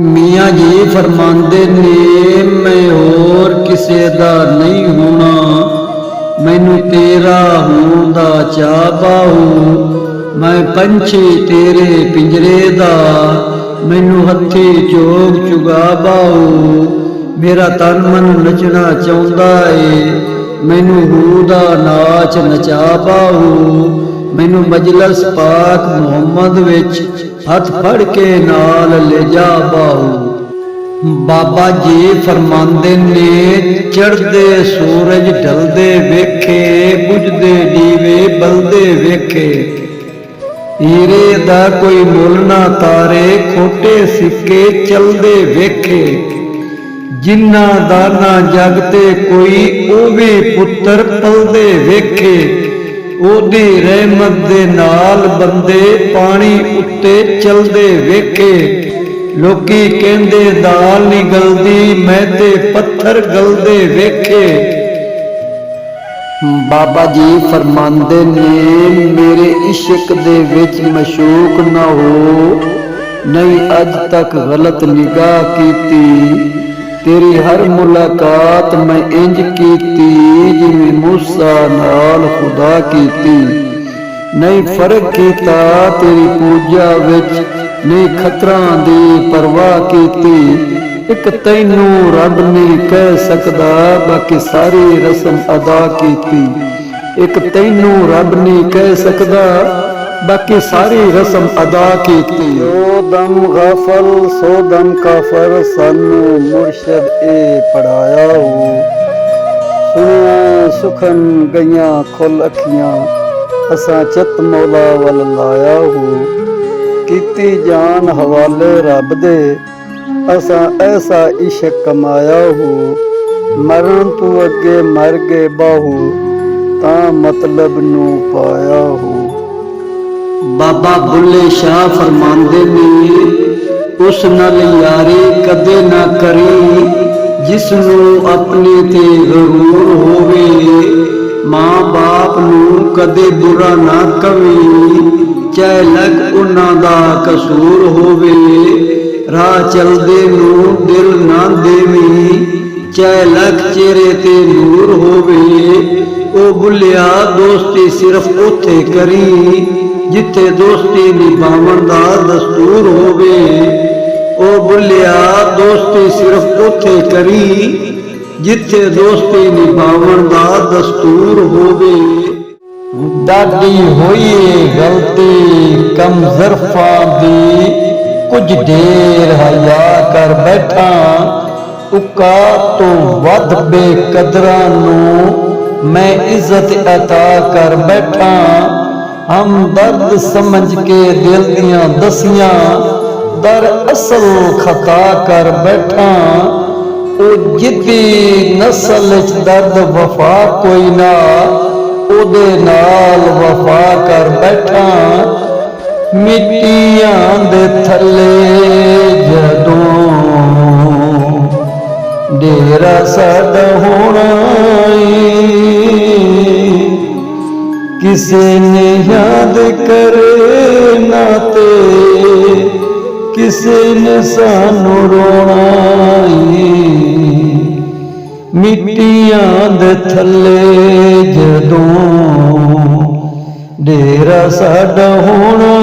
मियाँ जी फरमांदे ने मैं होर किसे दा नहीं होना, मैनू तेरा होण दा चा बाहू। मैं पंछी तेरे पिंजरे दा, मैनू हत्थी चोग चुगा बाहू। मेरा तन मन नचना चाहुंदा ए, मैनू हू दा नाच नचा बाहू। मैनू मजलस पाक मुहम्मद विच हथ फड़ के नाल ले जा बाहू। बाबा जी फरमांदे ने चढ़दे सूरज ढलदे वेखे, बुझदे दीवे बलदे वेखे। हीरे दा कोई मुल ना तारे, खोटे सिक्के चलदे वेखे। जिन्ना दा ना जग ते कोई, ओ भी पुत्तर पलदे वेखे। ओदी रहमत दे नाल बंदे पानी उत्ते चलदे वेखे। लोकी कहंदे दाल नहीं गलदी, मैं ते पत्थर गलदे वेखे। बाबा जी फरमांदे ने मेरे इश्क दे विच मशूक ना हो, नहीं अज तक गलत निगाह कीती। तेरी हर मुलाकात मैं इंज कीती, जिवें मूसा नाल खुदा कीती। नहीं फर्क कीता तेरी पूजा विच, नहीं खतरां दी परवाह कीती। एक तैनू रब नहीं कह सकदा, बाकी सारी रस्म अदा कीती। एक तैनू रब नहीं कह सकदा, बाकी सारी रस्म अदा कीती। सो दम गाफल सो दम काफर, सानू मुर्शद ए पढ़ाया हो। सुनिया सुखन गईयां खुल अखियां, असां चित मौला वल लाया हो। कीती जान हवाले रब दे, असां ऐसा इश्क कमाया हो। मरण तू अगे मर गए बाहू, तां मतलब नू पाया हो। बाबा बुल्ले शाह फरमांदे ने उस नाल यारी कदे ना करी, जिसनू अपने ते गरूर होवे। मां बाप नू कदे बुरा ना कवी, चाहे लग उन्हां दा कसूर होवे। राह चलदे नू दिल ना देवी, चाहे लख चेहरे ते नूर होवे। ओ बुल्लिया दोस्ती सिर्फ उथे करी, जिथे दोस्ती निभावन दा दस्तूर होवे। ओ बुल्लिया दोस्ती सिर्फ उथे करी, जिथे दोस्ती निभावन दा दस्तूर होवे। दादी होईए गलती कम ज़रफा दी, कुछ देर हया कर बैठा। उका तो वध बेकदरां नू मैं इज्जत अता कर बैठा। हम दर्द समझ के दिल दियां दसियां, दर असल खता कर बैठा। ओ जिद्दी नस्ल च दर्द वफा कोई ना, ओदे नाल वफा कर बैठा। मिट्टियां दे थल्ले जदों डेरा साडा होना, किसे ने याद करे ना ते, किसे ने सानू रोना। मिट्टियां दे थल्ले जदों डेरा साडा होना,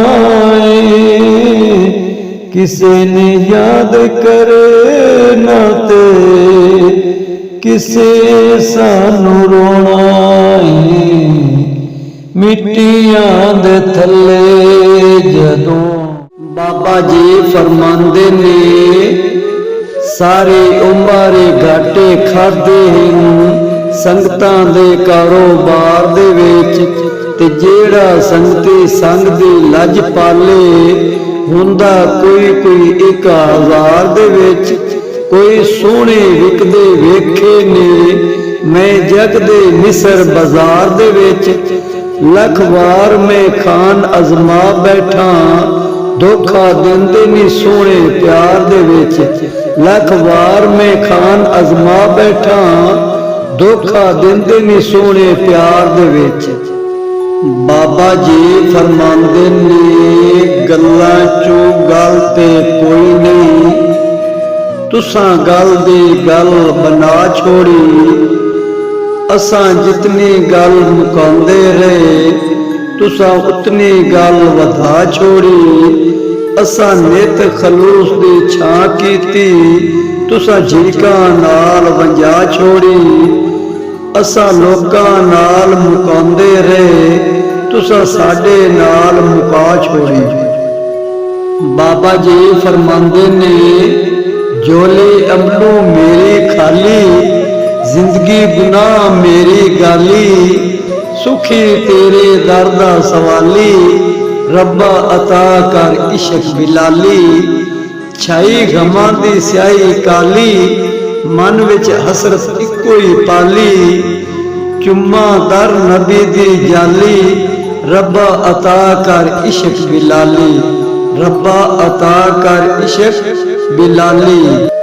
किसे ने याद करे ना ते, किसे सानू रोना। मिट्टियां दे थल्ले जदों। बाबा जी फरमांदे ने सारी उम्र घाटे खादे हैं संगतां दे कारोबार दे विच, ते जेड़ा संगती संग दी लज पाले, हुंदा कोई कोई 1000 दे विच। कोई सोहणे विकदे वेखे ने मैं जग दे मिसर बाजार दे विच। लख वार मैं खान अजमा बैठा, धोखा देंदे नी सोहणे प्यार दे विच। लख वार मैं खान अजमा बैठा, धोखा देंदे नी सोहणे प्यार दे विच। बाबा जी फरमांदे ने गल्लां चों गल ते कोई नहीं, तुसां गल दी गल बना छोड़ी। असां जितनी गल मुकांदे रहे तुसां उतनी गल वधा छोड़ी। असां नित खलूस दी छां कीती तुसां झिड़कां नाल वंजा छोड़ी। असां लोकां नाल मुकांदे रहे तुसां साडे नाल मुका छोड़ी। बाबा जी फरमांदे ने झोली अमलों मेरी खाली, जिंदगी गुनाह मेरी गाली। सुखी तेरे दर दा सवाली, रब्बा अता कर इश्क बिलाली। छाई गमां दी स्याही काली, मन विच हसरत इक्को ही पाली। चुम्मा दर नबी दी जाली, रब्बा अता कर इश्क बिलाली। रब्बा अता कर इश्क बिलाली।